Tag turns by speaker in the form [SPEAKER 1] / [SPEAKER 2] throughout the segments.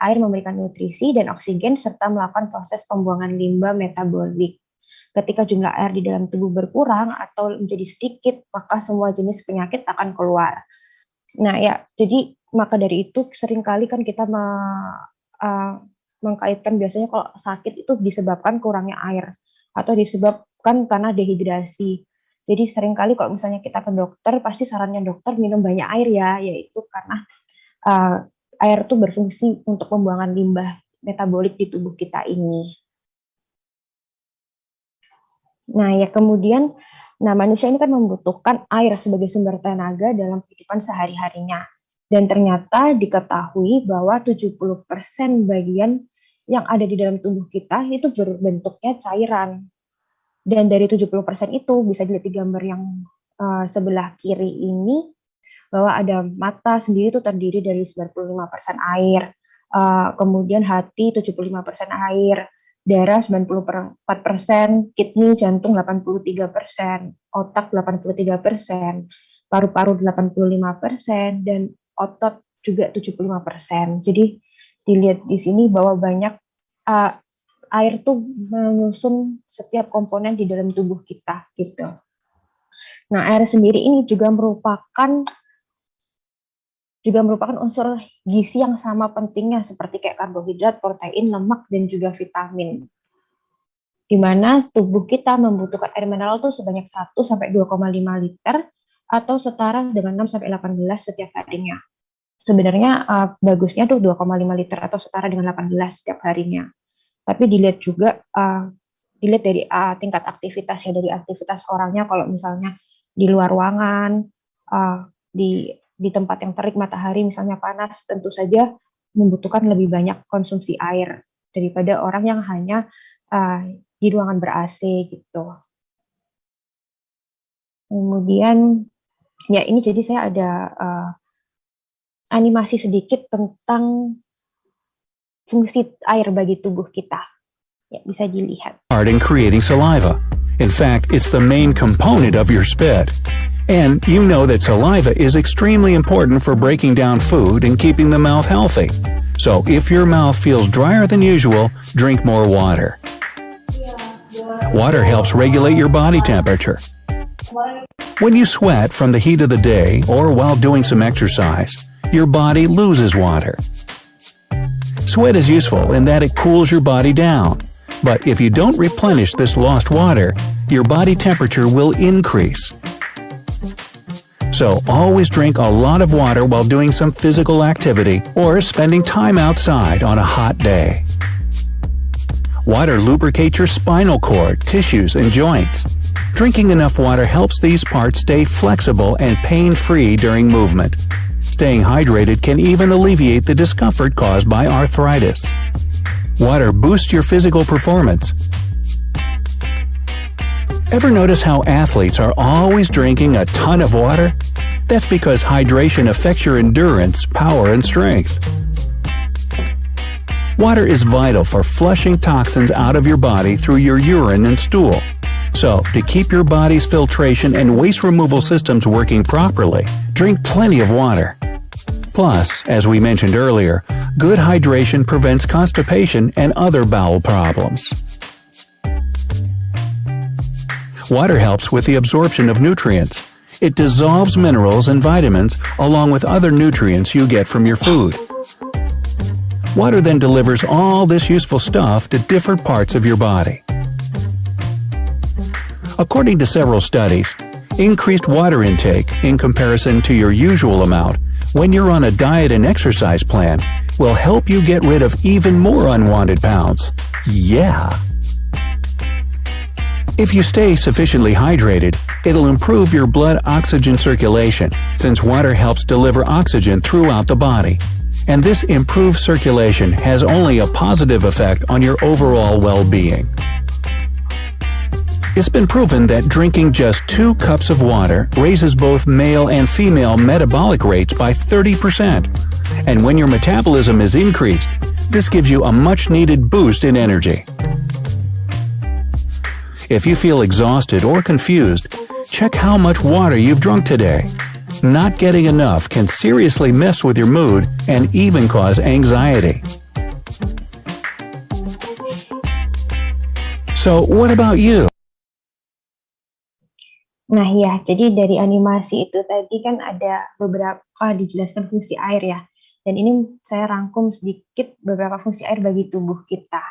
[SPEAKER 1] Air memberikan nutrisi dan oksigen serta melakukan proses pembuangan limbah metabolik. Ketika jumlah air di dalam tubuh berkurang atau menjadi sedikit, maka semua jenis penyakit akan keluar. Nah ya, jadi maka dari itu seringkali kan kita mengkaitkan biasanya kalau sakit itu disebabkan kurangnya air atau disebabkan karena dehidrasi. Jadi seringkali kalau misalnya kita ke dokter, pasti sarannya dokter minum banyak air ya, yaitu karena air itu berfungsi untuk pembuangan limbah metabolik di tubuh kita ini. Nah ya kemudian, manusia ini kan membutuhkan air sebagai sumber tenaga dalam kehidupan sehari-harinya. Dan ternyata diketahui bahwa 70% bagian yang ada di dalam tubuh kita itu berbentuknya cairan. Dan dari 70% itu bisa dilihat di gambar yang sebelah kiri ini, bahwa ada mata sendiri itu terdiri dari 95% air, kemudian hati 75% air, darah 94%, kidney jantung 83%, otak 83%, paru-paru 85%, dan otot juga 75%. Jadi dilihat di sini bahwa banyak air tuh menyusun setiap komponen di dalam tubuh kita gitu. Nah, air sendiri ini juga merupakan unsur gizi yang sama pentingnya seperti kayak karbohidrat, protein, lemak, dan juga vitamin. Di mana tubuh kita membutuhkan air mineral itu sebanyak 1-2,5 liter atau setara dengan 6-18 gelas setiap harinya. Sebenarnya bagusnya tuh 2,5 liter atau setara dengan 18 setiap harinya. Tapi dilihat juga dilihat dari tingkat aktivitas ya, dari aktivitas orangnya. Kalau misalnya di luar ruangan, di tempat yang terik matahari misalnya panas, tentu saja membutuhkan lebih banyak konsumsi air daripada orang yang hanya di ruangan ber-AC gitu. Kemudian ya ini jadi saya ada animasi sedikit tentang fungsi air bagi tubuh kita. Ya, bisa dilihat.
[SPEAKER 2] In creating saliva. In fact, it's the main component of your spit. And you know that saliva is extremely important for breaking down food and keeping the mouth healthy. So if your mouth feels drier than usual, drink more water. Water helps regulate your body temperature. When you sweat from the heat of the day or while doing some exercise, your body loses water. Sweat is useful in that it cools your body down. But if you don't replenish this lost water, your body temperature will increase. So always drink a lot of water while doing some physical activity or spending time outside on a hot day. Water lubricates your spinal cord, tissues, and joints. Drinking enough water helps these parts stay flexible and pain-free during movement. Staying hydrated can even alleviate the discomfort caused by arthritis. Water boosts your physical performance. Ever notice how athletes are always drinking a ton of water? That's because hydration affects your endurance, power, and strength. Water is vital for flushing toxins out of your body through your urine and stool. So, to keep your body's filtration and waste removal systems working properly, drink plenty of water. Plus, as we mentioned earlier, good hydration prevents constipation and other bowel problems. Water helps with the absorption of nutrients. It dissolves minerals and vitamins along with other nutrients you get from your food. Water then delivers all this useful stuff to different parts of your body. According to several studies, increased water intake in comparison to your usual amount when you're on a diet and exercise plan will help you get rid of even more unwanted pounds. Yeah. If you stay sufficiently hydrated, it'll improve your blood oxygen circulation, since water helps deliver oxygen throughout the body. And this improved circulation has only a positive effect on your overall well-being. It's been proven that drinking just 2 cups of water raises both male and female metabolic rates by 30%. And when your metabolism is increased, this gives you a much-needed boost in energy. If you feel exhausted or confused, check how much water you've drunk today. Not getting enough can seriously mess with your mood and even cause anxiety. So, what about you?
[SPEAKER 1] Nah ya, jadi dari animasi itu tadi kan ada beberapa dijelaskan fungsi air ya. Dan ini saya rangkum sedikit beberapa fungsi air bagi tubuh kita.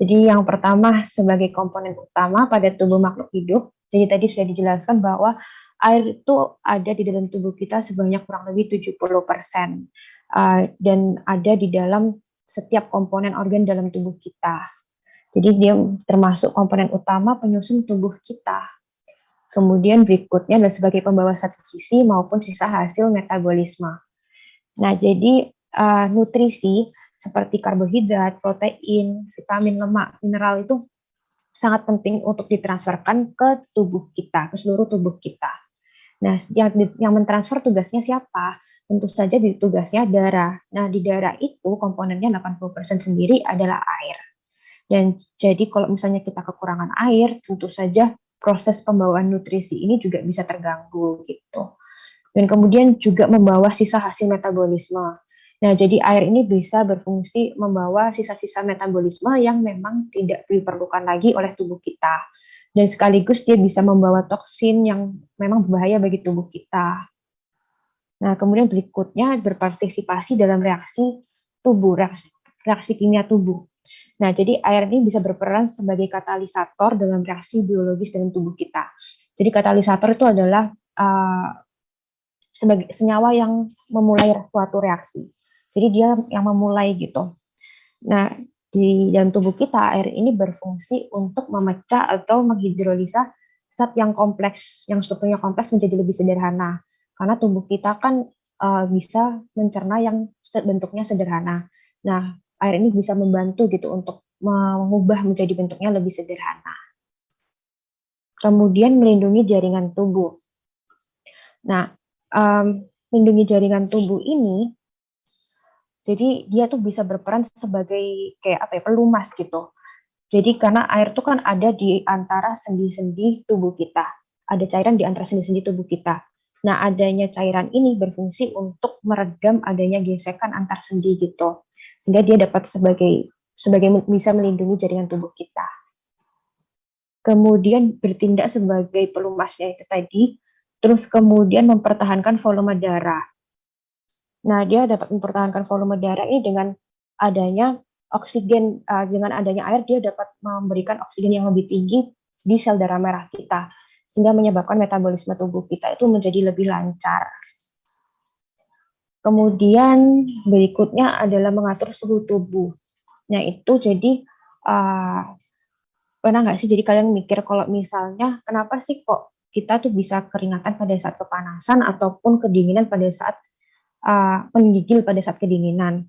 [SPEAKER 1] Jadi yang pertama sebagai komponen utama pada tubuh makhluk hidup. Jadi tadi sudah dijelaskan bahwa air itu ada di dalam tubuh kita sebanyak kurang lebih 70%. Dan ada di dalam setiap komponen organ dalam tubuh kita. Jadi dia termasuk komponen utama penyusun tubuh kita. Kemudian berikutnya adalah sebagai pembawa zat gizi maupun sisa hasil metabolisme. Nah, jadi nutrisi seperti karbohidrat, protein, vitamin, lemak, mineral itu sangat penting untuk ditransferkan ke tubuh kita, ke seluruh tubuh kita. Nah, yang mentransfer tugasnya siapa? Tentu saja di tugasnya darah. Nah, di darah itu komponennya 80% sendiri adalah air. Dan jadi kalau misalnya kita kekurangan air, tentu saja proses pembawaan nutrisi ini juga bisa terganggu gitu. Dan kemudian juga membawa sisa hasil metabolisme. Nah, jadi air ini bisa berfungsi membawa sisa-sisa metabolisme yang memang tidak diperlukan lagi oleh tubuh kita. Dan sekaligus dia bisa membawa toksin yang memang berbahaya bagi tubuh kita. Nah, kemudian berikutnya berpartisipasi dalam reaksi tubuh, reaksi kimia tubuh. Nah, jadi air ini bisa berperan sebagai katalisator dalam reaksi biologis dalam tubuh kita. Jadi katalisator itu adalah sebagai senyawa yang memulai suatu reaksi. Jadi dia yang memulai gitu. Nah, di dalam tubuh kita air ini berfungsi untuk memecah atau menghidrolisa zat yang kompleks, yang strukturnya kompleks menjadi lebih sederhana. Karena tubuh kita kan bisa mencerna yang bentuknya sederhana. Nah, air ini bisa membantu gitu untuk mengubah menjadi bentuknya lebih sederhana. Kemudian melindungi jaringan tubuh. Nah, melindungi jaringan tubuh ini, jadi dia tuh bisa berperan sebagai kayak apa ya, pelumas gitu. Jadi karena air itu kan ada di antara sendi-sendi tubuh kita. Ada cairan di antara sendi-sendi tubuh kita. Nah, adanya cairan ini berfungsi untuk meredam adanya gesekan antar sendi gitu. Sehingga dia dapat sebagai bisa melindungi jaringan tubuh kita. Kemudian bertindak sebagai pelumasnya itu tadi, terus kemudian mempertahankan volume darah. Nah, dia dapat mempertahankan volume darah ini dengan adanya oksigen, dengan adanya air dia dapat memberikan oksigen yang lebih tinggi di sel darah merah kita, sehingga menyebabkan metabolisme tubuh kita itu menjadi lebih lancar. Kemudian berikutnya adalah mengatur suhu tubuh. Nah, itu jadi pernah nggak sih jadi kalian mikir kalau misalnya kenapa sih kok kita tuh bisa keringatan pada saat kepanasan ataupun kedinginan pada saat menggigil pada saat kedinginan.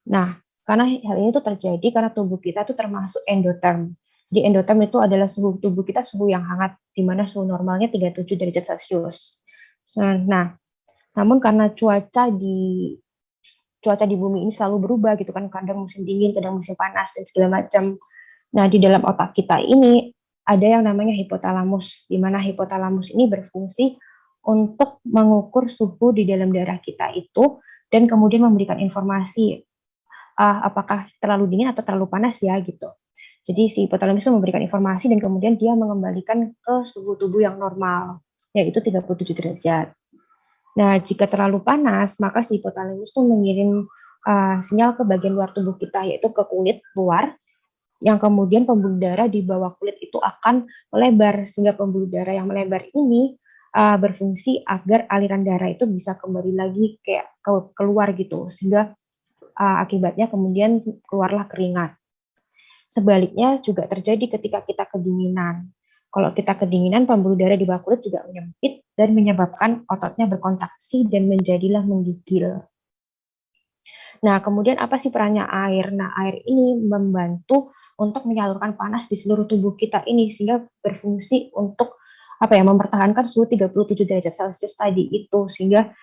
[SPEAKER 1] Nah, karena hal ini tuh terjadi karena tubuh kita tuh termasuk endotherm. Jadi endotherm itu adalah suhu tubuh kita suhu yang hangat, di mana suhu normalnya 37 derajat Celcius. Nah, namun karena cuaca di bumi ini selalu berubah gitu kan, kadang musim dingin, kadang musim panas dan segala macam. Nah, di dalam otak kita ini ada yang namanya hipotalamus, di mana hipotalamus ini berfungsi untuk mengukur suhu di dalam darah kita itu dan kemudian memberikan informasi apakah terlalu dingin atau terlalu panas ya gitu. Jadi si hipotalamus itu memberikan informasi dan kemudian dia mengembalikan ke suhu tubuh yang normal, yaitu 37 derajat. Nah, jika terlalu panas, maka si hipotalamus itu mengirim sinyal ke bagian luar tubuh kita, yaitu ke kulit luar, yang kemudian pembuluh darah di bawah kulit itu akan melebar, sehingga pembuluh darah yang melebar ini berfungsi agar aliran darah itu bisa kembali lagi kayak keluar gitu, sehingga akibatnya kemudian keluarlah keringat. Sebaliknya juga terjadi ketika kita kedinginan. Kalau kita kedinginan, pembuluh darah di bawah kulit juga menyempit dan menyebabkan ototnya berkontraksi dan menjadilah menggigil. Nah, kemudian apa sih perannya air? Nah, air ini membantu untuk menyalurkan panas di seluruh tubuh kita ini sehingga berfungsi untuk mempertahankan suhu 37 derajat Celcius tadi itu sehingga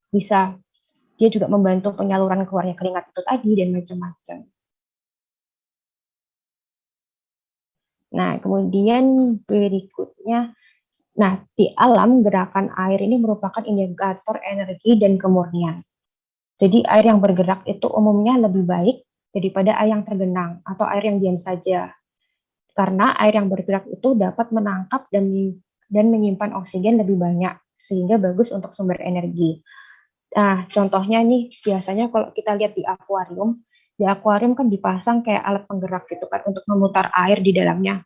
[SPEAKER 1] bisa dia juga membantu penyaluran keluarnya keringat itu tadi dan macam-macam. Nah, kemudian berikutnya, di alam gerakan air ini merupakan indikator energi dan kemurnian. Jadi air yang bergerak itu umumnya lebih baik daripada air yang tergenang atau air yang diam saja. karena air yang bergerak itu dapat menangkap dan menyimpan oksigen lebih banyak, sehingga bagus untuk sumber energi. Nah, contohnya nih, biasanya kalau kita lihat di akuarium kan dipasang kayak alat penggerak gitu kan untuk memutar air di dalamnya,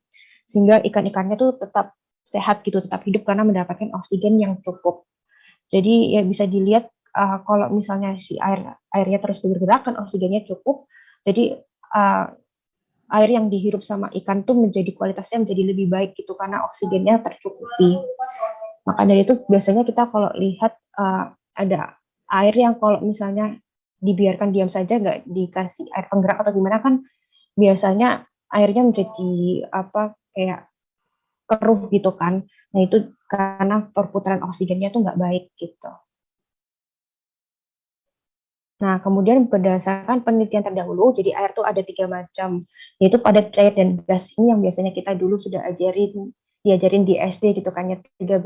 [SPEAKER 1] sehingga ikan-ikannya tuh tetap sehat gitu, tetap hidup karena mendapatkan oksigen yang cukup. Jadi ya bisa dilihat kalau misalnya si airnya terus bergerak kan oksigennya cukup, jadi uh, air yang dihirup sama ikan tuh menjadi kualitasnya menjadi lebih baik gitu karena oksigennya tercukupi. Maka dari itu biasanya kita kalau lihat ada air yang kalau misalnya dibiarkan diam saja nggak dikasih air penggerak atau gimana kan biasanya airnya menjadi apa kayak keruh gitu kan. Nah itu karena perputaran oksigennya tuh nggak baik gitu. Nah, kemudian berdasarkan penelitian terdahulu, jadi air itu ada 3 macam, yaitu padat, cair, dan gas. Ini yang biasanya kita dulu sudah diajarin di SD gitu kan, ya, 3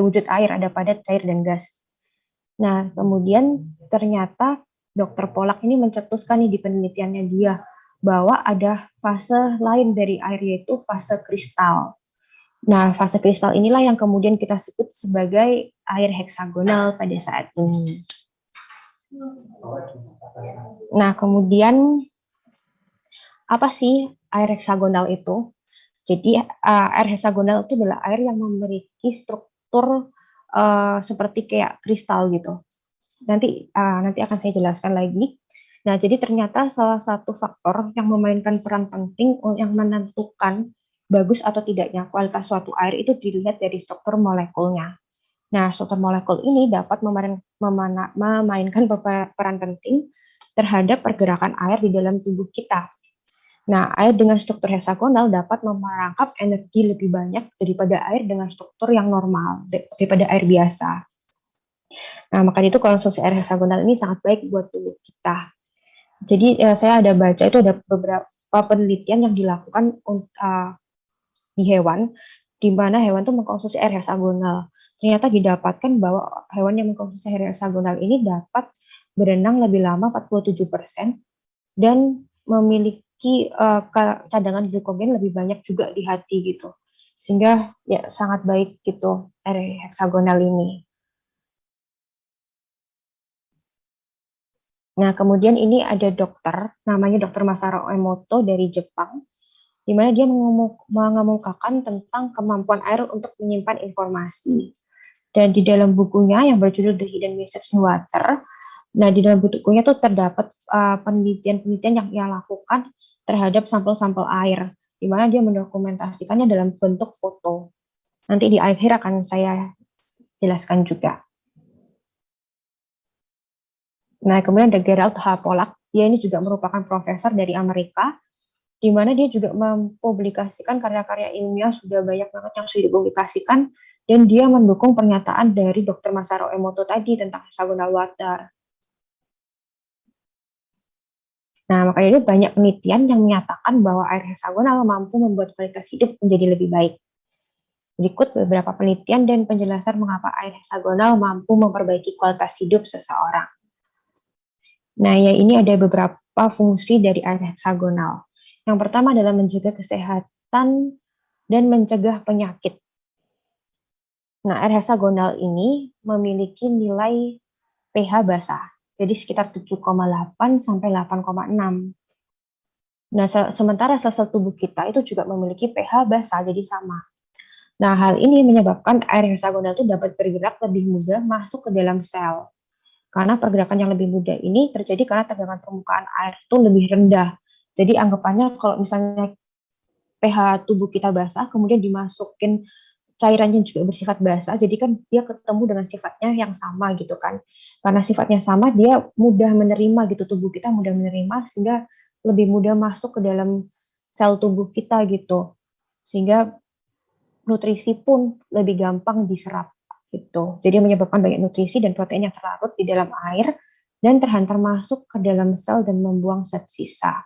[SPEAKER 1] wujud air, ada padat, cair, dan gas. Nah, kemudian ternyata Dr. Polak ini mencetuskan nih di penelitiannya dia, bahwa ada fase lain dari air, yaitu fase kristal. Nah, fase kristal inilah yang kemudian kita sebut sebagai air heksagonal pada saat ini. Nah, kemudian apa sih air heksagonal itu? Jadi air heksagonal itu adalah air yang memiliki struktur seperti kayak kristal gitu. Nanti akan saya jelaskan lagi. Nah, jadi ternyata salah satu faktor yang memainkan peran penting yang menentukan bagus atau tidaknya kualitas suatu air itu dilihat dari struktur molekulnya. Nah, struktur molekul ini dapat memainkan peran penting terhadap pergerakan air di dalam tubuh kita. Nah, air dengan struktur heksagonal dapat merangkap energi lebih banyak daripada air dengan struktur yang normal, daripada air biasa. Nah, maka itu konsumsi air heksagonal ini sangat baik buat tubuh kita. Jadi, saya ada baca itu ada beberapa penelitian yang dilakukan di hewan, di mana hewan itu mengkonsumsi air heksagonal. Ternyata didapatkan bahwa hewan yang mengkonsumsi air heksagonal ini dapat berenang lebih lama 47% dan memiliki cadangan glikogen lebih banyak juga di hati gitu. Sehingga ya sangat baik gitu air heksagonal ini. Nah, kemudian ini ada dokter, namanya Dokter Masaru Emoto dari Jepang, di mana dia mengemukakan tentang kemampuan air untuk menyimpan informasi. Dan di dalam bukunya yang berjudul The Hidden Message in Water, nah di dalam bukunya tuh terdapat penelitian-penelitian yang ia lakukan terhadap sampel-sampel air, di mana dia mendokumentasikannya dalam bentuk foto. Nanti di akhir akan saya jelaskan juga. Nah, kemudian ada Gerald H. Pollack, dia ini juga merupakan profesor dari Amerika, di mana dia juga mempublikasikan karya-karya ilmiah sudah banyak banget yang sudah dipublikasikan, dan dia mendukung pernyataan dari Dr. Masaru Emoto tadi tentang hexagonal water. Nah, makanya itu banyak penelitian yang menyatakan bahwa air heksagonal mampu membuat kualitas hidup menjadi lebih baik. Berikut beberapa penelitian dan penjelasan mengapa air heksagonal mampu memperbaiki kualitas hidup seseorang. Nah, ya ini ada beberapa fungsi dari air heksagonal. Yang pertama adalah menjaga kesehatan dan mencegah penyakit. Nah, air heksagonal ini memiliki nilai pH basah, jadi sekitar 7,8 sampai 8,6. Nah, sementara sel-sel tubuh kita itu juga memiliki pH basah, jadi sama. Nah, hal ini menyebabkan air heksagonal itu dapat bergerak lebih mudah masuk ke dalam sel. Karena pergerakan yang lebih mudah ini terjadi karena tegangan permukaan air itu lebih rendah. Jadi anggapannya kalau misalnya pH tubuh kita basah, kemudian dimasukin cairan yang juga bersifat basah, jadi kan dia ketemu dengan sifatnya yang sama gitu kan. Karena sifatnya sama, dia mudah menerima gitu, tubuh kita mudah menerima, sehingga lebih mudah masuk ke dalam sel tubuh kita gitu. Sehingga nutrisi pun lebih gampang diserap gitu. Jadi menyebabkan banyak nutrisi dan protein yang terlarut di dalam air dan terhantar masuk ke dalam sel dan membuang zat sisa.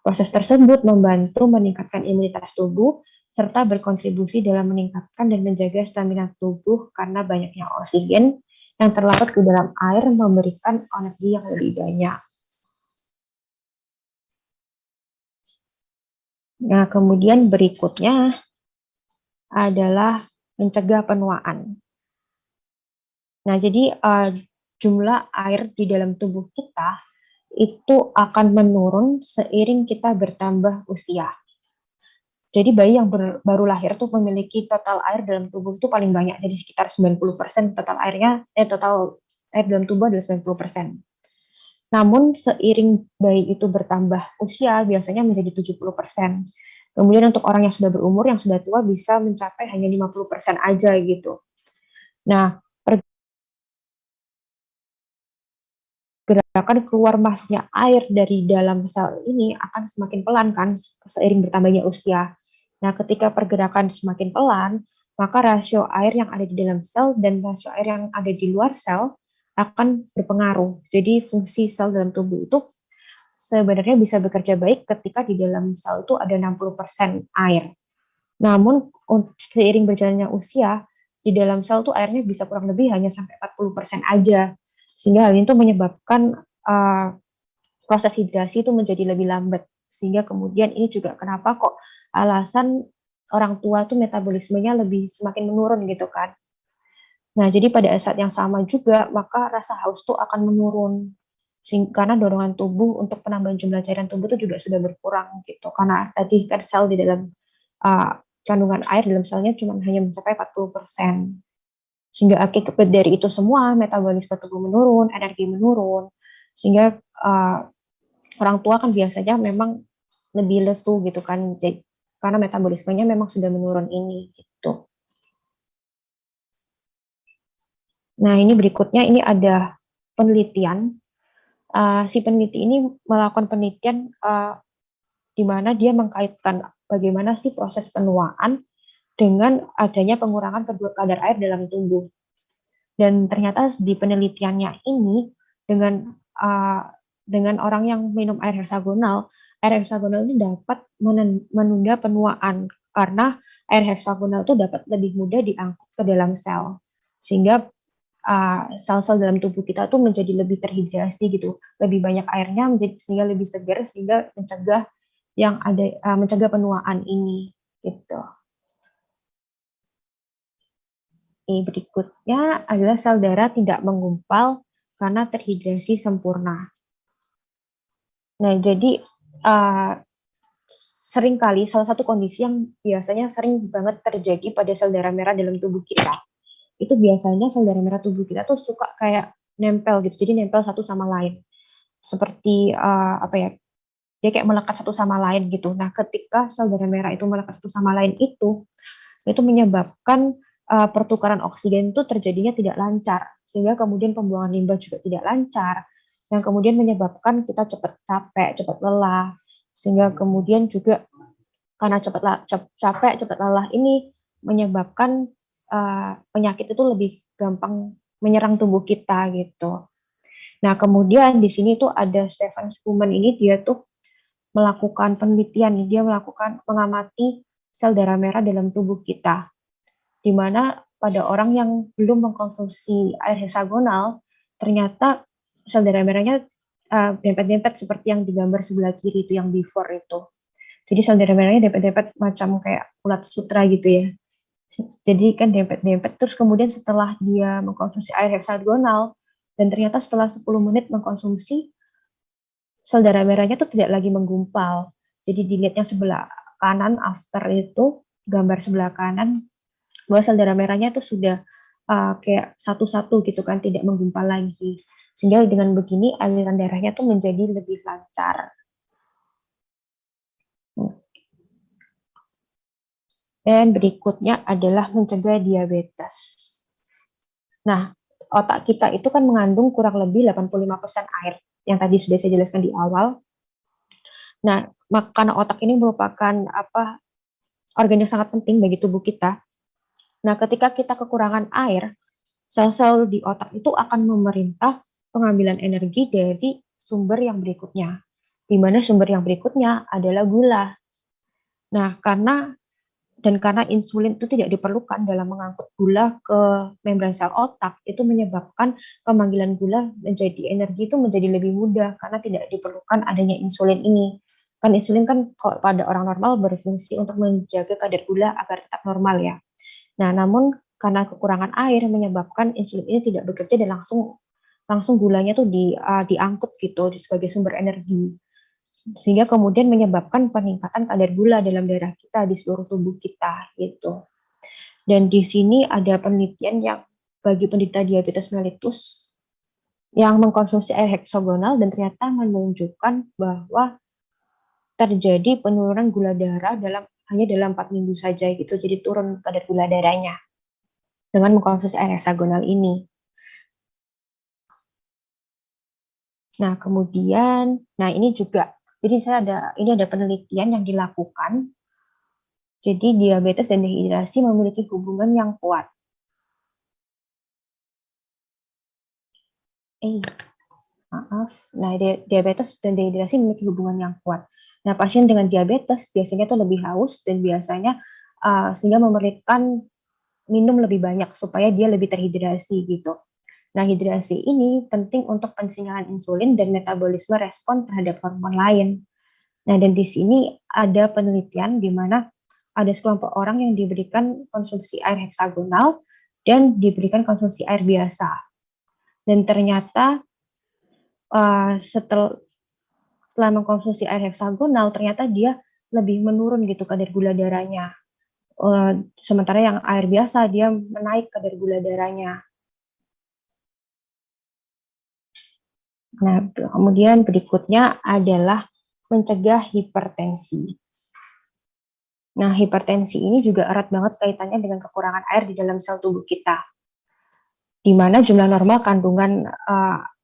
[SPEAKER 1] Proses tersebut membantu meningkatkan imunitas tubuh serta berkontribusi dalam meningkatkan dan menjaga stamina tubuh karena banyaknya oksigen yang terlarut di dalam air memberikan energi yang lebih banyak. Nah, kemudian berikutnya adalah mencegah penuaan. Nah, jadi jumlah air di dalam tubuh kita itu akan menurun seiring kita bertambah usia. Jadi bayi yang baru lahir tuh memiliki total air dalam tubuh itu paling banyak, jadi sekitar 90% total air dalam tubuh adalah 90%. Namun seiring bayi itu bertambah usia biasanya menjadi 70%. Kemudian untuk orang yang sudah berumur, yang sudah tua bisa mencapai hanya 50% aja gitu. Nah, pergerakan keluar masuknya air dari dalam sel ini akan semakin pelan kan seiring bertambahnya usia. Nah, ketika pergerakan semakin pelan, maka rasio air yang ada di dalam sel dan rasio air yang ada di luar sel akan berpengaruh. Jadi fungsi sel dalam tubuh itu sebenarnya bisa bekerja baik ketika di dalam sel itu ada 60% air. Namun seiring berjalannya usia, di dalam sel tuh airnya bisa kurang lebih hanya sampai 40% aja. Sehingga hal itu menyebabkan proses hidrasi itu menjadi lebih lambat. Sehingga kemudian ini juga kenapa kok alasan orang tua tuh metabolismenya lebih semakin menurun gitu kan. Nah, jadi pada saat yang sama juga, maka rasa haus tuh akan menurun. Karena dorongan tubuh untuk penambahan jumlah cairan tubuh itu juga sudah berkurang gitu. Karena tadi kan sel di dalam kandungan air dalam selnya cuma hanya mencapai 40%. Sehingga akibat dari itu semua, metabolisme tubuh menurun, energi menurun. Sehingga orang tua kan biasanya memang lebih lesu gitu kan. Karena metabolismenya memang sudah menurun ini gitu. Nah, ini berikutnya ini ada penelitian. Si peneliti ini melakukan penelitian di mana dia mengkaitkan bagaimana sih proses penuaan dengan adanya pengurangan kadar air dalam tubuh. Dan ternyata di penelitiannya ini dengan uh, dengan orang yang minum air heksagonal ini dapat menunda penuaan karena air heksagonal itu dapat lebih mudah diangkut ke dalam sel sehingga sel-sel dalam tubuh kita tuh menjadi lebih terhidrasi gitu, lebih banyak airnya sehingga lebih segar sehingga mencegah penuaan ini gitu. Berikutnya adalah sel darah tidak menggumpal karena terhidrasi sempurna. Nah, jadi seringkali salah satu kondisi yang biasanya sering banget terjadi pada sel darah merah dalam tubuh kita, itu biasanya sel darah merah tubuh kita tuh suka kayak nempel gitu, jadi nempel satu sama lain. Seperti dia kayak melekat satu sama lain gitu. Nah, ketika sel darah merah itu melekat satu sama lain itu menyebabkan pertukaran oksigen itu terjadinya tidak lancar, sehingga kemudian pembuangan limbah juga tidak lancar, yang kemudian menyebabkan kita cepat capek, cepat lelah, sehingga kemudian juga karena capek, cepat lelah ini menyebabkan penyakit itu lebih gampang menyerang tubuh kita gitu. Nah, kemudian di sini tuh ada Stefan Schumann ini, dia tuh melakukan penelitian, dia mengamati sel darah merah dalam tubuh kita, di mana pada orang yang belum mengkonsumsi air heksagonal, ternyata sel darah merahnya dempet-dempet seperti yang di gambar sebelah kiri itu, yang before itu. Jadi sel darah merahnya dempet-dempet macam kayak ulat sutra gitu ya. Jadi kan dempet-dempet, terus kemudian setelah dia mengkonsumsi air heksagonal, dan ternyata setelah 10 menit mengkonsumsi, sel darah merahnya tuh tidak lagi menggumpal. Jadi dilihat yang sebelah kanan after itu, gambar sebelah kanan, bahwa sel darah merahnya itu sudah kayak satu-satu gitu kan, tidak menggumpal lagi. Sehingga dengan begini aliran darahnya tuh menjadi lebih lancar. Dan berikutnya adalah mencegah diabetes. Nah, otak kita itu kan mengandung kurang lebih 85% air, yang tadi sudah saya jelaskan di awal. Nah, karena otak ini merupakan organ yang sangat penting bagi tubuh kita. Nah, ketika kita kekurangan air, sel-sel di otak itu akan memerintah pengambilan energi dari sumber yang berikutnya, di mana sumber yang berikutnya adalah gula. Nah, karena insulin itu tidak diperlukan dalam mengangkut gula ke membran sel otak, itu menyebabkan pemanggilan gula menjadi energi itu menjadi lebih mudah karena tidak diperlukan adanya insulin ini. Kan insulin kan kalau pada orang normal berfungsi untuk menjaga kadar gula agar tetap normal ya. Nah, namun karena kekurangan air menyebabkan insulin ini tidak bekerja dan langsung gulanya tuh diangkut gitu sebagai sumber energi. Sehingga kemudian menyebabkan peningkatan kadar gula dalam darah kita di seluruh tubuh kita gitu. Dan di sini ada penelitian yang bagi penderita diabetes mellitus yang mengkonsumsi air heksagonal dan ternyata menunjukkan bahwa terjadi penurunan gula darah hanya dalam 4 minggu saja gitu. Jadi turun kadar gula darahnya dengan mengkonsumsi air heksagonal ini. Nah, kemudian ini juga jadi ini ada penelitian yang dilakukan. Jadi diabetes dan dehidrasi memiliki hubungan yang kuat. Maaf. Nah, diabetes dan dehidrasi memiliki hubungan yang kuat. Nah, pasien dengan diabetes biasanya tuh lebih haus dan biasanya sehingga memerlukan minum lebih banyak supaya dia lebih terhidrasi gitu. Nah, hidrasi ini penting untuk pensignalan insulin dan metabolisme respon terhadap hormon lain. Nah, dan di sini ada penelitian di mana ada sekelompok orang yang diberikan konsumsi air heksagonal dan diberikan konsumsi air biasa. Dan ternyata setelah mengkonsumsi air heksagonal, ternyata dia lebih menurun gitu kadar gula darahnya. Sementara yang air biasa dia menaik kadar gula darahnya. Nah, kemudian berikutnya adalah mencegah hipertensi. Nah, hipertensi ini juga erat banget kaitannya dengan kekurangan air di dalam sel tubuh kita, di mana jumlah normal kandungan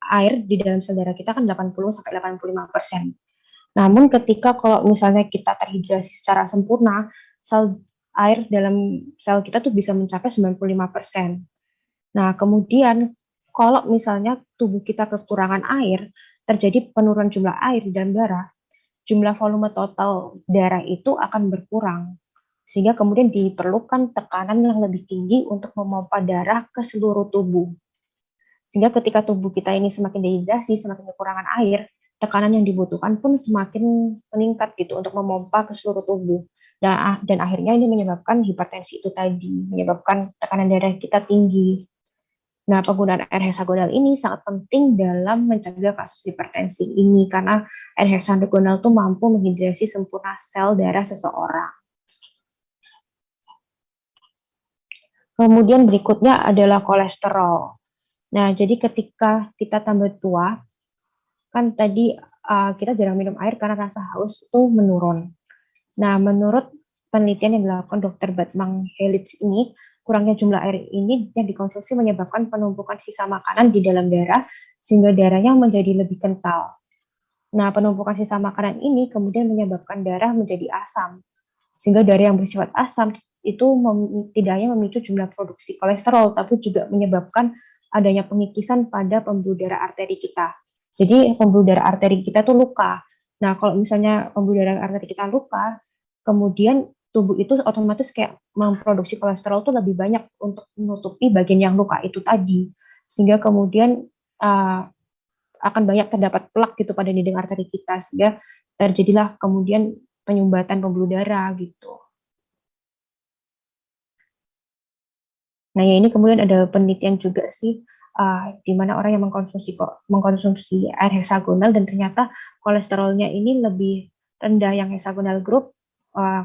[SPEAKER 1] air di dalam sel darah kita kan 80-85%. Namun ketika kalau misalnya kita terhidrasi secara sempurna, sel air dalam sel kita tuh bisa mencapai 95%. Nah, kemudian kalau misalnya tubuh kita kekurangan air, terjadi penurunan jumlah air di dalam darah, jumlah volume total darah itu akan berkurang. Sehingga kemudian diperlukan tekanan yang lebih tinggi untuk memompa darah ke seluruh tubuh. Sehingga ketika tubuh kita ini semakin dehidrasi, semakin kekurangan air, tekanan yang dibutuhkan pun semakin meningkat gitu untuk memompa ke seluruh tubuh. Dan akhirnya ini menyebabkan hipertensi itu tadi, menyebabkan tekanan darah kita tinggi. Nah, penggunaan air heksagonal ini sangat penting dalam mencegah kasus hipertensi ini karena air heksagonal itu mampu menghidrasi sempurna sel darah seseorang. Kemudian berikutnya adalah kolesterol. Nah, jadi ketika kita tambah tua, kan tadi kita jarang minum air karena rasa haus itu menurun. Nah, menurut penelitian yang dilakukan Dr. Batmang Helitz ini, kurangnya jumlah air ini yang dikonsumsi menyebabkan penumpukan sisa makanan di dalam darah sehingga darahnya menjadi lebih kental. Nah, penumpukan sisa makanan ini kemudian menyebabkan darah menjadi asam. Sehingga darah yang bersifat asam itu tidak hanya memicu jumlah produksi kolesterol, tapi juga menyebabkan adanya pengikisan pada pembuluh darah arteri kita. Jadi pembuluh darah arteri kita tuh luka. Nah, kalau misalnya pembuluh darah arteri kita luka, kemudian tubuh itu otomatis kayak memproduksi kolesterol tuh lebih banyak untuk menutupi bagian yang luka itu tadi. Sehingga kemudian akan banyak terdapat plak gitu pada dinding arteri kita, sehingga terjadilah kemudian penyumbatan pembuluh darah gitu. Nah, ya ini kemudian ada penelitian juga sih, di mana orang yang mengkonsumsi air heksagonal dan ternyata kolesterolnya ini lebih rendah yang heksagonal group,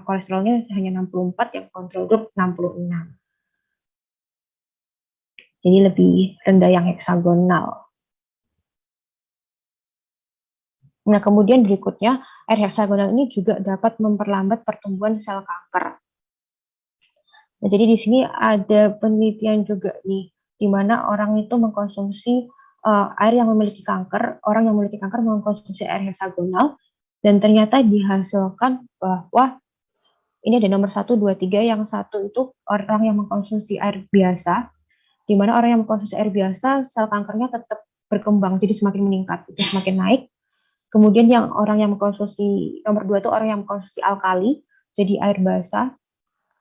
[SPEAKER 1] kolesterolnya hanya 64, yang kontrol group 66. Jadi lebih rendah yang heksagonal. Nah, kemudian berikutnya, air heksagonal ini juga dapat memperlambat pertumbuhan sel kanker. Nah, jadi di sini ada penelitian juga nih, di mana orang itu mengkonsumsi air yang memiliki kanker, orang yang memiliki kanker mengkonsumsi air heksagonal, dan ternyata dihasilkan bahwa ini ada nomor 1, 2, 3, yang satu itu orang yang mengkonsumsi air biasa, di mana orang yang mengkonsumsi air biasa, sel kankernya tetap berkembang, jadi semakin meningkat, itu semakin naik. Kemudian yang orang yang mengkonsumsi, nomor 2 itu orang yang mengkonsumsi alkali, jadi air basah,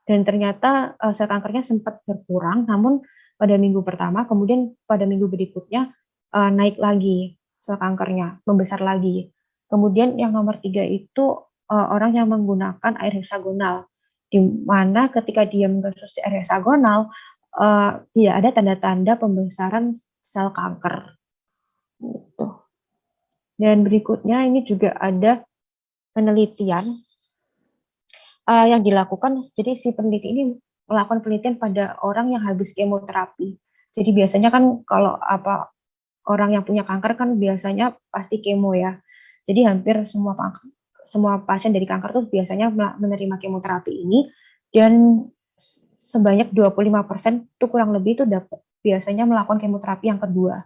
[SPEAKER 1] dan ternyata sel kankernya sempat berkurang, namun pada minggu pertama, kemudian pada minggu berikutnya naik lagi sel kankernya, membesar lagi. Kemudian yang nomor 3 itu orang yang menggunakan air heksagonal, di mana ketika dia mengkonsumsi air heksagonal tidak ada tanda-tanda pembesaran sel kanker. Gitu. Dan berikutnya ini juga ada penelitian yang dilakukan. Jadi si peneliti ini melakukan penelitian pada orang yang habis kemoterapi. Jadi biasanya kan kalau orang yang punya kanker kan biasanya pasti kemo ya. Jadi hampir semua pasien dari kanker tuh biasanya menerima kemoterapi ini, dan sebanyak 25% itu kurang lebih itu biasanya melakukan kemoterapi yang kedua.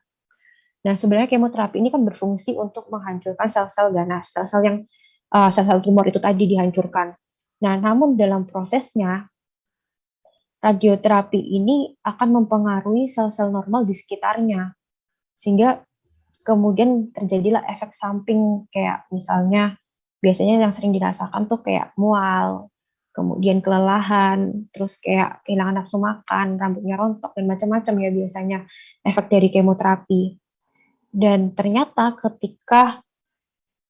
[SPEAKER 1] Nah, sebenarnya kemoterapi ini kan berfungsi untuk menghancurkan sel-sel ganas, sel-sel yang sel-sel tumor itu tadi dihancurkan. Nah, namun dalam prosesnya radioterapi ini akan mempengaruhi sel-sel normal di sekitarnya, sehingga kemudian terjadilah efek samping kayak misalnya biasanya yang sering dirasakan tuh kayak mual, kemudian kelelahan, terus kayak kehilangan nafsu makan, rambutnya rontok, dan macam-macam ya biasanya efek dari kemoterapi. Dan ternyata ketika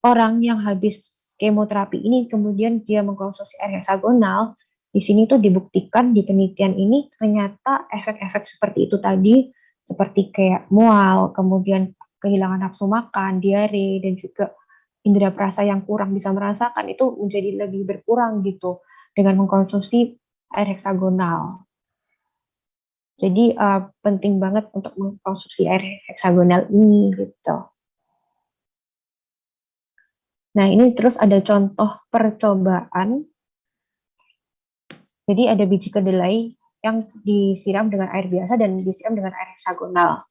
[SPEAKER 1] orang yang habis kemoterapi ini kemudian dia mengkonsumsi air heksagonal, di sini tuh dibuktikan di penelitian ini ternyata efek-efek seperti itu tadi, seperti kayak mual, kemudian kehilangan nafsu makan, diare, dan juga indera perasa yang kurang bisa merasakan itu menjadi lebih berkurang gitu dengan mengkonsumsi air heksagonal. Jadi penting banget untuk mengkonsumsi air heksagonal ini gitu. Nah, ini terus ada contoh percobaan. Jadi ada biji kedelai yang disiram dengan air biasa dan disiram dengan air heksagonal.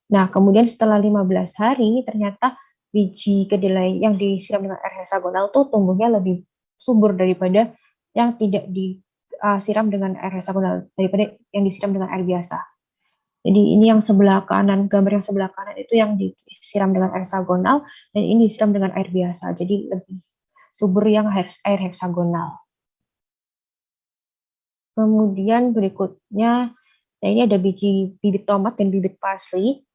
[SPEAKER 1] Nah, kemudian setelah 15 hari, ternyata biji kedelai yang disiram dengan air heksagonal tuh tumbuhnya lebih subur daripada yang tidak disiram dengan air heksagonal, daripada yang disiram dengan air biasa. Jadi ini yang sebelah kanan, gambar yang sebelah kanan itu yang disiram dengan air heksagonal, dan ini disiram dengan air biasa. Jadi lebih subur yang air heksagonal. Kemudian berikutnya, nah ini ada bibit tomat dan bibit parsley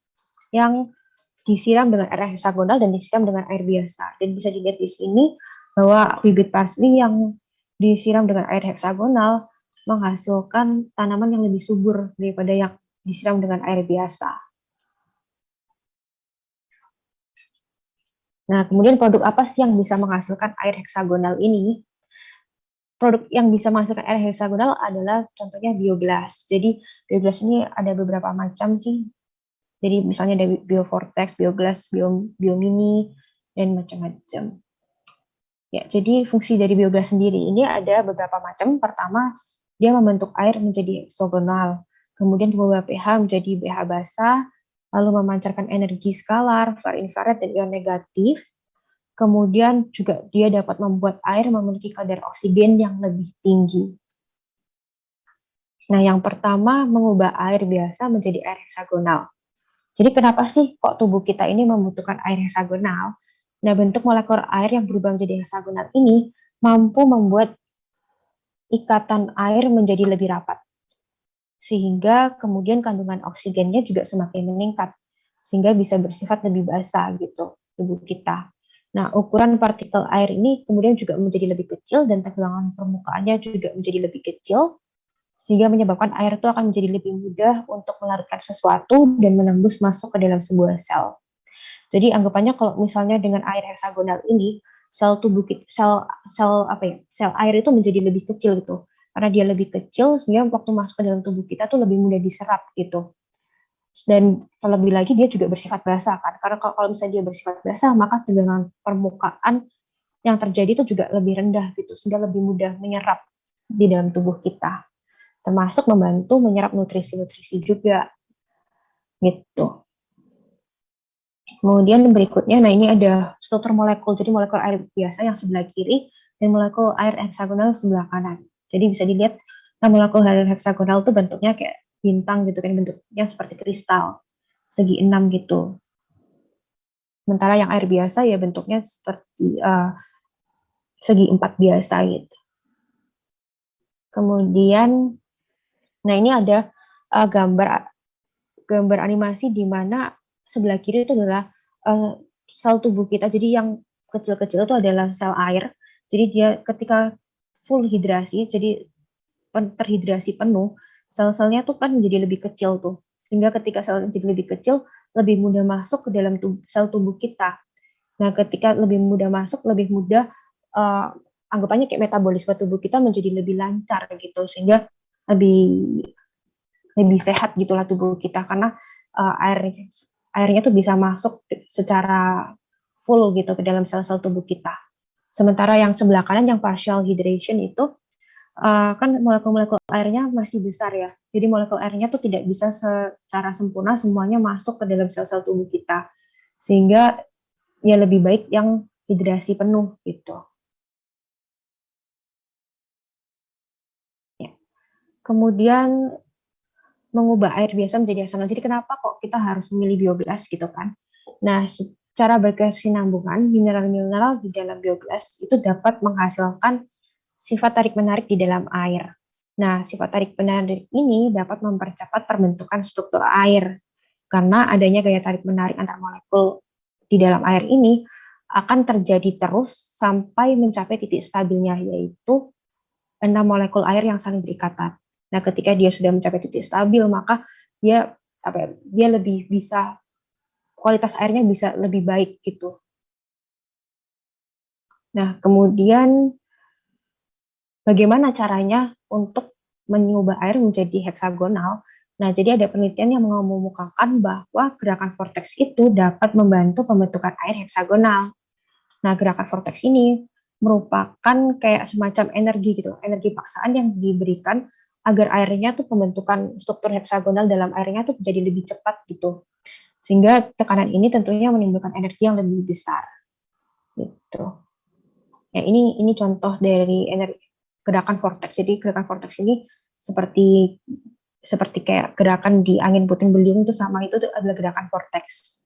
[SPEAKER 1] yang disiram dengan air heksagonal dan disiram dengan air biasa. Dan bisa dilihat di sini bahwa bibit parsley yang disiram dengan air heksagonal menghasilkan tanaman yang lebih subur daripada yang disiram dengan air biasa. Nah, kemudian produk apa sih yang bisa menghasilkan air heksagonal ini? Produk yang bisa menghasilkan air heksagonal adalah contohnya biogas. Jadi biogas ini ada beberapa macam sih. Jadi misalnya ada biovortex, biogas, biomini, dan macam-macam. Ya, jadi fungsi dari biogas sendiri ini ada beberapa macam. Pertama, dia membentuk air menjadi heksagonal. Kemudian mengubah pH menjadi pH basah, lalu memancarkan energi skalar, far infrared, dan ion negatif. Kemudian juga dia dapat membuat air memiliki kadar oksigen yang lebih tinggi. Nah, yang pertama mengubah air biasa menjadi air heksagonal. Jadi kenapa sih kok tubuh kita ini membutuhkan air heksagonal? Nah, bentuk molekul air yang berubah menjadi heksagonal ini mampu membuat ikatan air menjadi lebih rapat. Sehingga kemudian kandungan oksigennya juga semakin meningkat. Sehingga bisa bersifat lebih basah gitu tubuh kita. Nah, ukuran partikel air ini kemudian juga menjadi lebih kecil dan tegangan permukaannya juga menjadi lebih kecil, sehingga menyebabkan air itu akan menjadi lebih mudah untuk melarutkan sesuatu dan menembus masuk ke dalam sebuah sel. Jadi anggapannya kalau misalnya dengan air heksagonal ini, sel tubuh kita, sel air itu menjadi lebih kecil gitu. Karena dia lebih kecil, sehingga waktu masuk ke dalam tubuh kita tuh lebih mudah diserap gitu. Dan terlebih lagi dia juga bersifat basah kan, karena kalau misalnya dia bersifat basah maka tegangan permukaan yang terjadi itu juga lebih rendah gitu, sehingga lebih mudah menyerap di dalam tubuh kita, termasuk membantu menyerap nutrisi-nutrisi juga gitu. Kemudian berikutnya, nah ini ada struktur molekul, jadi molekul air biasa yang sebelah kiri dan molekul air heksagonal sebelah kanan. Jadi bisa dilihat, nah molekul air heksagonal itu bentuknya kayak bintang gitu kan, bentuknya seperti kristal segi 6 gitu. Sementara yang air biasa ya bentuknya seperti segi 4 biasa gitu. Kemudian, nah ini ada gambar animasi di mana sebelah kiri itu adalah sel tubuh kita. Jadi yang kecil-kecil itu adalah sel air. Jadi dia ketika full hidrasi, jadi terhidrasi penuh, sel-selnya tuh kan menjadi lebih kecil tuh. Sehingga ketika sel jadi lebih kecil, lebih mudah masuk ke dalam sel tubuh kita. Nah, ketika lebih mudah masuk, lebih mudah uh, anggapannya kayak metabolisme tubuh kita menjadi lebih lancar gitu, sehingga lebih lebih sehat gitulah tubuh kita karena airnya tuh bisa masuk secara full gitu ke dalam sel-sel tubuh kita. Sementara yang sebelah kanan yang partial hydration itu kan molekul-molekul airnya masih besar ya. Jadi molekul airnya tuh tidak bisa secara sempurna semuanya masuk ke dalam sel-sel tubuh kita. Sehingga ya lebih baik yang hidrasi penuh gitu. Ya. Kemudian mengubah air biasa menjadi asam. Jadi kenapa kok kita harus memilih biogas gitu kan? Nah, secara berkesinambungan, mineral-mineral di dalam biogas itu dapat menghasilkan sifat tarik-menarik di dalam air. Nah, sifat tarik-menarik ini dapat mempercepat pembentukan struktur air. Karena adanya gaya tarik-menarik antar molekul di dalam air ini akan terjadi terus sampai mencapai titik stabilnya, yaitu 6 molekul air yang saling berikatan. Nah, ketika dia sudah mencapai titik stabil, maka dia dia lebih bisa kualitas airnya bisa lebih baik gitu. Nah, kemudian bagaimana caranya untuk mengubah air menjadi heksagonal? Nah, jadi ada penelitian yang mengemukakan bahwa gerakan vortex itu dapat membantu pembentukan air heksagonal. Nah, gerakan vortex ini merupakan kayak semacam energi gitu, energi paksaan yang diberikan agar airnya tuh pembentukan struktur heksagonal dalam airnya tuh jadi lebih cepat gitu. Sehingga tekanan ini tentunya menimbulkan energi yang lebih besar gitu. Ya, ini contoh dari gerakan vortex. Jadi gerakan vortex ini seperti seperti kayak gerakan di angin puting beliung itu sama itu tuh adalah gerakan vortex.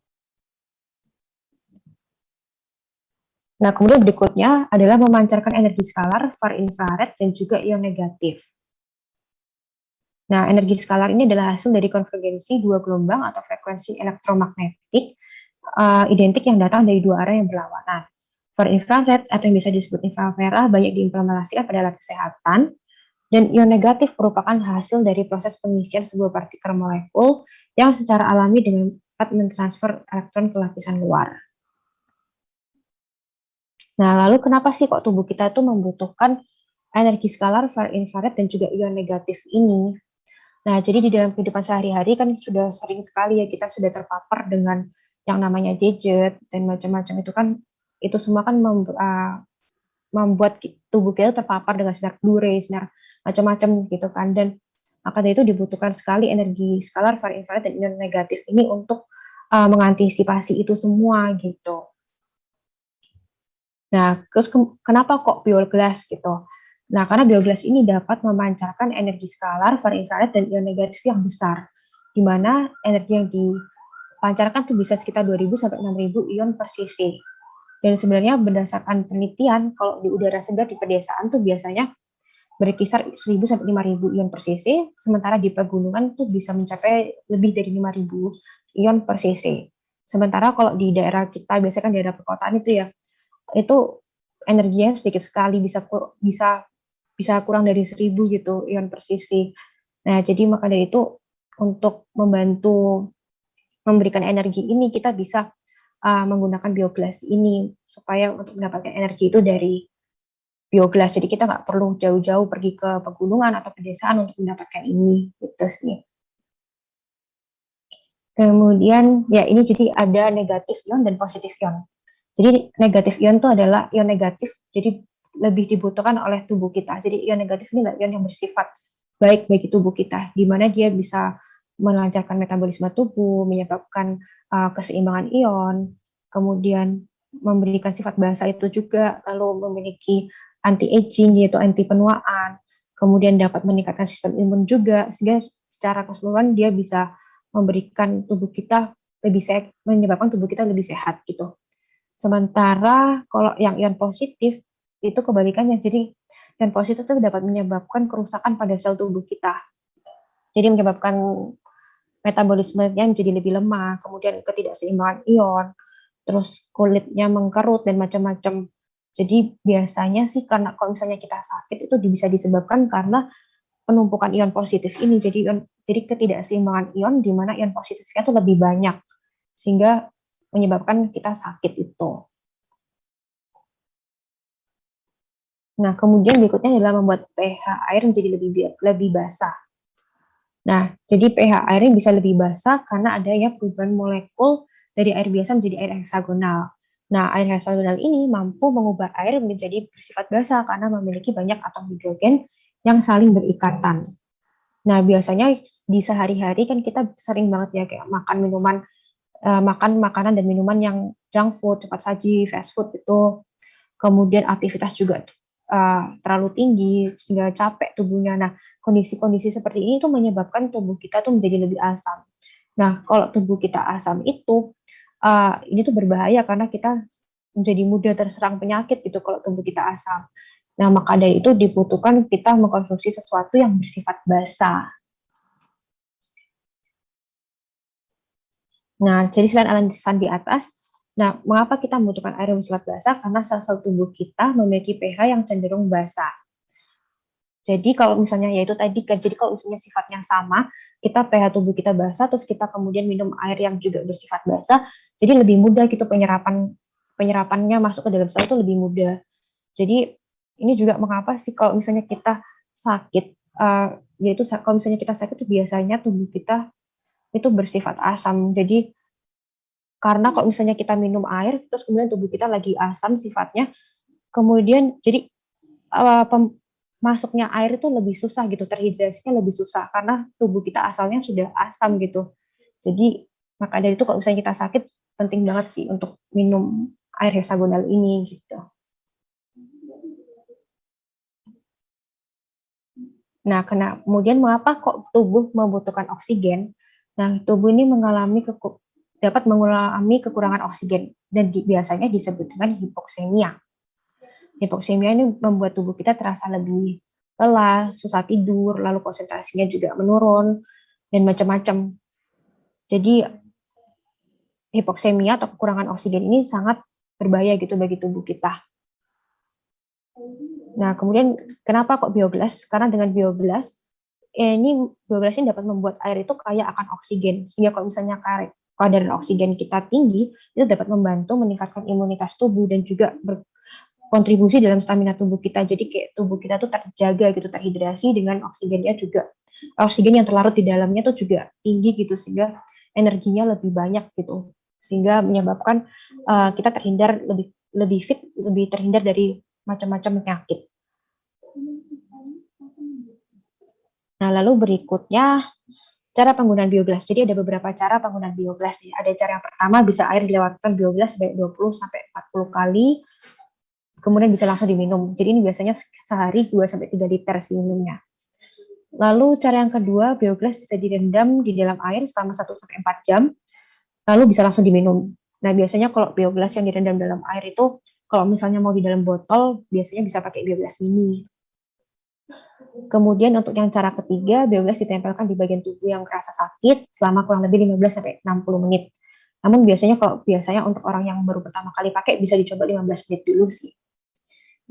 [SPEAKER 1] Nah, kemudian berikutnya adalah memancarkan energi skalar, far infrared, dan juga ion negatif. Nah, energi skalar ini adalah hasil dari konvergensi dua gelombang atau frekuensi elektromagnetik identik yang datang dari dua arah yang berlawanan. Far infrared atau yang bisa disebut inframerah banyak diimplementasikan pada alat kesehatan, dan ion negatif merupakan hasil dari proses pengisian sebuah partikel molekul yang secara alami dengan cepat mentransfer elektron ke lapisan luar. Nah, lalu kenapa sih kok tubuh kita itu membutuhkan energi skalar, far infrared, dan juga ion negatif ini? Nah, jadi di dalam kehidupan sehari-hari kan sudah sering sekali ya kita sudah terpapar dengan yang namanya gadget dan macam-macam itu kan, itu semua kan membuat tubuh kita terpapar dengan sinar blue ray, sinar macam-macam gitu kan, dan maka dari itu dibutuhkan sekali energi skalar, far infrared, dan ion negatif ini untuk mengantisipasi itu semua gitu. Nah, terus kenapa kok biogas gitu? Nah, karena biogas ini dapat memancarkan energi skalar, far infrared, dan ion negatif yang besar, di mana energi yang dipancarkan tuh bisa sekitar 2.000 sampai 6.000 ion per cc. Dan sebenarnya berdasarkan penelitian, kalau di udara segar di pedesaan tuh biasanya berkisar 1.000 sampai 5.000 ion per cc, sementara di pegunungan tuh bisa mencapai lebih dari 5.000 ion per cc. Sementara kalau di daerah kita, biasanya kan daerah perkotaan itu energinya sedikit sekali, bisa bisa kurang dari 1.000 gitu ion per cc. Nah, jadi maka dari itu untuk membantu memberikan energi ini kita bisa menggunakan biogas ini supaya untuk mendapatkan energi itu dari biogas. Jadi kita nggak perlu jauh-jauh pergi ke pegunungan atau pedesaan untuk mendapatkan ini gitu sih. Kemudian ya ini jadi ada negatif ion dan positif ion. Jadi negatif ion itu adalah ion negatif, jadi lebih dibutuhkan oleh tubuh kita. Jadi ion negatif ini adalah ion yang bersifat baik bagi tubuh kita, di mana dia bisa melancarkan metabolisme tubuh, menyebabkan keseimbangan ion, kemudian memberikan sifat basa itu juga, lalu memiliki anti-aging yaitu anti penuaan, kemudian dapat meningkatkan sistem imun juga, sehingga secara keseluruhan dia bisa memberikan tubuh kita lebih sehat, menyebabkan tubuh kita lebih sehat gitu. Sementara kalau yang ion positif itu kebalikannya. Jadi ion positif itu dapat menyebabkan kerusakan pada sel tubuh kita. Jadi menyebabkan metabolismenya menjadi lebih lemah, kemudian ketidakseimbangan ion, terus kulitnya mengkerut dan macam-macam. Jadi biasanya sih karena kalau misalnya kita sakit itu bisa disebabkan karena penumpukan ion positif ini. Jadi ketidakseimbangan ion di mana ion positifnya itu lebih banyak sehingga menyebabkan kita sakit itu. Nah, kemudian berikutnya adalah membuat pH air menjadi lebih basah. Nah, jadi pH airnya bisa lebih basah karena adanya perubahan molekul dari air biasa menjadi air heksagonal. Nah, air heksagonal ini mampu mengubah air menjadi bersifat basah karena memiliki banyak atom hidrogen yang saling berikatan. Nah, biasanya di sehari-hari kan kita sering banget ya kayak makan makanan dan minuman yang junk food, cepat saji, fast food itu. Kemudian aktivitas juga terlalu tinggi sehingga capek tubuhnya. Nah, kondisi-kondisi seperti ini tuh menyebabkan tubuh kita tuh menjadi lebih asam. Nah, kalau tubuh kita asam itu ini tuh berbahaya karena kita menjadi mudah terserang penyakit gitu kalau tubuh kita asam. Nah, maka dari itu dibutuhkan kita mengkonsumsi sesuatu yang bersifat basah. Nah, jadi selain alasan di atas, nah, mengapa kita membutuhkan air yang bersifat basah? Karena sel-sel tubuh kita memiliki pH yang cenderung basah. Jadi kalau misalnya yaitu tadi kan, jadi kalau misalnya sifatnya sama, kita pH tubuh kita basah, terus kita kemudian minum air yang juga bersifat basah, jadi lebih mudah gitu penyerapannya masuk ke dalam sel itu lebih mudah. Jadi ini juga mengapa sih kalau misalnya kita sakit, yaitu kalau misalnya kita sakit itu biasanya tubuh kita itu bersifat asam. Jadi karena kalau misalnya kita minum air, terus kemudian tubuh kita lagi asam sifatnya, kemudian jadi masuknya air itu lebih susah gitu, terhidrasinya lebih susah karena tubuh kita asalnya sudah asam gitu. Jadi maka dari itu kalau misalnya kita sakit, penting banget sih untuk minum air heksagonal ini gitu. Nah, kemudian mengapa kok tubuh membutuhkan oksigen? Nah, tubuh ini dapat mengalami kekurangan oksigen dan biasanya disebut dengan hipoksemia. Hipoksemia ini membuat tubuh kita terasa lebih lelah, susah tidur, lalu konsentrasinya juga menurun, dan macam-macam. Jadi, hipoksemia atau kekurangan oksigen ini sangat berbahaya gitu bagi tubuh kita. Nah, kemudian kenapa kok biogas? Karena dengan biogas, biogas ini dapat membuat air itu kaya akan oksigen. Sehingga kalau misalnya kadar oksigen kita tinggi, itu dapat membantu meningkatkan imunitas tubuh dan juga kontribusi dalam stamina tubuh kita. Jadi kayak tubuh kita tuh terjaga gitu, terhidrasi dengan oksigennya juga. Oksigen yang terlarut di dalamnya tuh juga tinggi gitu sehingga energinya lebih banyak gitu. Sehingga menyebabkan kita lebih fit, lebih terhindar dari macam-macam penyakit. Nah, lalu berikutnya cara penggunaan biogas. Jadi ada beberapa cara penggunaan biogas. Ada cara yang pertama bisa air dilewatkan biogas sebanyak 20 sampai 40 kali. Kemudian bisa langsung diminum. Jadi ini biasanya sehari 2 sampai 3 liter sih minumnya. Lalu cara yang kedua, biogas bisa direndam di dalam air selama 1 sampai 4 jam. Lalu bisa langsung diminum. Nah, biasanya kalau biogas yang direndam dalam air itu kalau misalnya mau di dalam botol, biasanya bisa pakai biogas mini. Kemudian untuk yang cara ketiga, biogas ditempelkan di bagian tubuh yang kerasa sakit selama kurang lebih 15 sampai 60 menit. Namun biasanya untuk orang yang baru pertama kali pakai bisa dicoba 15 menit dulu sih.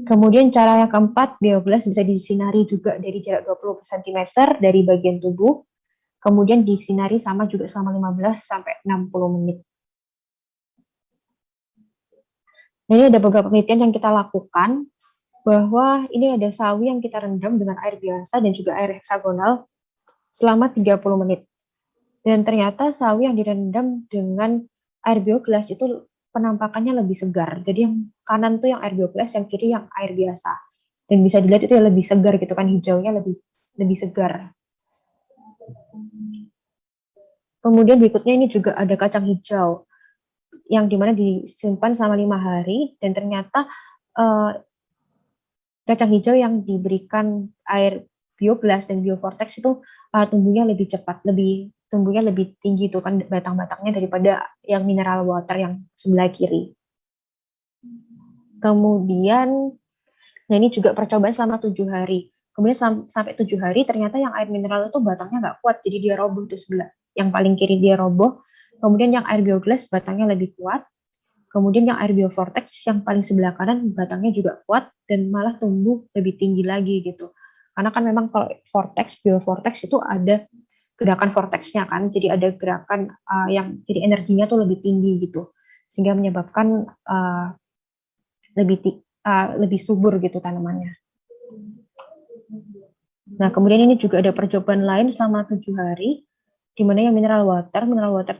[SPEAKER 1] Kemudian cara yang keempat, biogas bisa disinari juga dari jarak 20 cm dari bagian tubuh. Kemudian disinari sama juga selama 15 sampai 60 menit. Nah, ini ada beberapa penelitian yang kita lakukan bahwa ini ada sawi yang kita rendam dengan air biasa dan juga air heksagonal selama 30 menit. Dan ternyata sawi yang direndam dengan air biogas itu penampakannya lebih segar. Jadi yang kanan tuh yang air biogas, yang kiri yang air biasa. Dan bisa dilihat itu lebih segar gitu kan, hijaunya lebih segar. Kemudian berikutnya ini juga ada kacang hijau yang dimana disimpan selama 5 hari dan ternyata kacang hijau yang diberikan air biogas dan biovortex itu tumbuhnya lebih cepat, tumbuhnya lebih tinggi tuh kan batang-batangnya daripada yang mineral water yang sebelah kiri. Kemudian, nah ini juga percobaan selama 7 hari. Kemudian sampai 7 hari ternyata yang air mineral itu batangnya nggak kuat, jadi dia roboh tuh sebelah. Yang paling kiri dia roboh. Kemudian yang air biogas batangnya lebih kuat. kemudian yang air biovortex yang paling sebelah kanan batangnya juga kuat dan malah tumbuh lebih tinggi lagi gitu. Karena kan memang kalau biovortex itu ada gerakan vortexnya kan, jadi ada gerakan yang jadi energinya tuh lebih tinggi gitu, sehingga menyebabkan lebih subur gitu tanamannya. Nah, kemudian ini juga ada percobaan lain selama 7 hari, di mana yang mineral water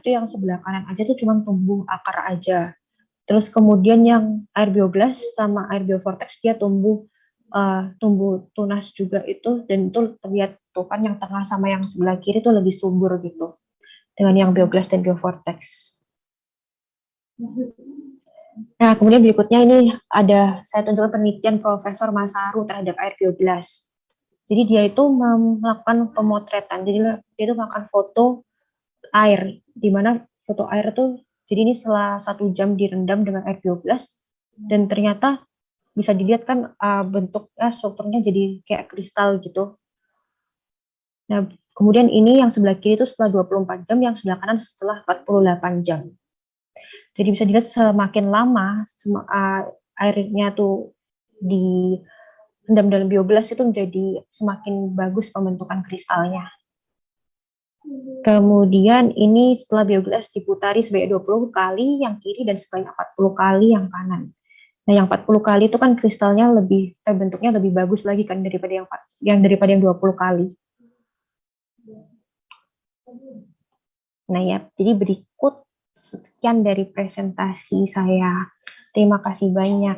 [SPEAKER 1] itu yang sebelah kanan aja tuh cuma tumbuh akar aja. Terus kemudian yang air biogas sama air biovortex dia tumbuh tunas juga itu, dan itu terlihat tuh kan yang tengah sama yang sebelah kiri tuh lebih subur gitu dengan yang biogas dan biovortex. Nah, kemudian berikutnya ini saya tunjukkan penelitian Profesor Masaru terhadap air biogas. Jadi dia itu melakukan pemotretan, jadi dia itu melakukan foto air, di mana foto air itu, jadi ini setelah 1 jam direndam dengan air biogas, dan ternyata bisa dilihat kan bentuknya, strukturnya jadi kayak kristal gitu. Nah, kemudian ini yang sebelah kiri itu setelah 24 jam, yang sebelah kanan setelah 48 jam. Jadi bisa dilihat semakin lama airnya tuh direndam dalam biogas itu menjadi semakin bagus pembentukan kristalnya. Kemudian ini setelah biogas diputari sebanyak 20 kali yang kiri dan sebanyak 40 kali yang kanan. Nah, yang 40 kali itu kan kristalnya terbentuknya lebih bagus lagi kan daripada yang 20 kali. Nah ya, jadi berikut sekian dari presentasi saya. Terima kasih banyak.